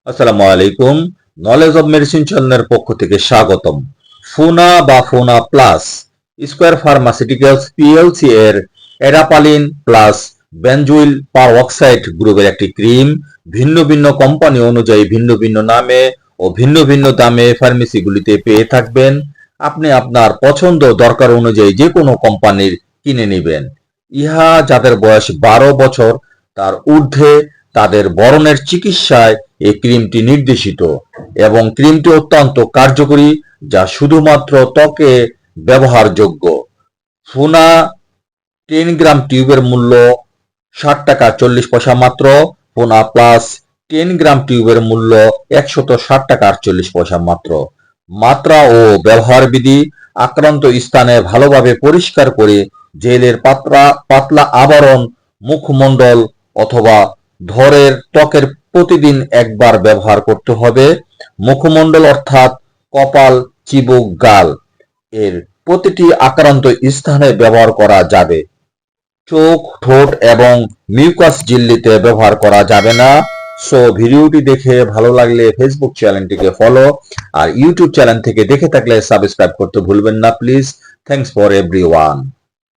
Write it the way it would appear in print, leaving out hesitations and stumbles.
আসসালামু আলাইকুম। Knowledge of medicine চ্যানেলের পক্ষ থেকে স্বাগতম। ফুনা বা ফুনা প্লাস স্কয়ার ফার্মাসিউটিক্যালস পিএলসি এর এডাপালিন প্লাস বেনজুইল পারঅক্সাইড গ্রুপের একটি ক্রিম ভিন্ন ভিন্ন কোম্পানি অনুযায়ী ভিন্ন ভিন্ন নামে ও ভিন্ন ভিন্ন দামে ফার্মেসিগুলিতে পেয়ে থাকবেন। আপনি আপনার পছন্দ দরকার অনুযায়ী যে কোনো কোম্পানির কিনে নেবেন। ইহা যাদের বয়স 12 বছর তার ঊর্ধ্বে তাদের বরণের চিকিৎসায় এই ক্রিমটি নির্দেশিত এবং ক্রিমটি অত্যন্ত কার্যকরী, যা শুধুমাত্র ত্বকে ব্যবহারযোগ্য। ফুনা 10 গ্রাম টিউবের মূল্য 60 টাকা 40 পয়সা মাত্র। ফুনা প্লাস 10 গ্রাম টিউবের মূল্য 160 টাকা 48 পয়সা মাত্র। মাত্রা ও ব্যবহার বিধি: আক্রান্ত স্থানে ভালোভাবে পরিষ্কার করে জেলের পাতলা আবরণ মুখমণ্ডল অথবা ধরের ত্বকের প্রতিদিন একবার ব্যবহার করতে হবে। মুখমণ্ডল অর্থাৎ কপাল, চিবুক, গাল এর প্রতিটি আক্রান্ত স্থানে ব্যবহার করা যাবে। চোখ, ঠোঁট এবং মিউকাস ঝিল্লিতে ব্যবহার করা যাবে না। সো ভিডিওটি দেখে ভালো লাগলে ফেসবুক চ্যানেলটিকে ফলো আর ইউটিউব চ্যানেল থেকে দেখে থাকলে সাবস্ক্রাইব করতে ভুলবেন না প্লিজ। Thanks for everyone.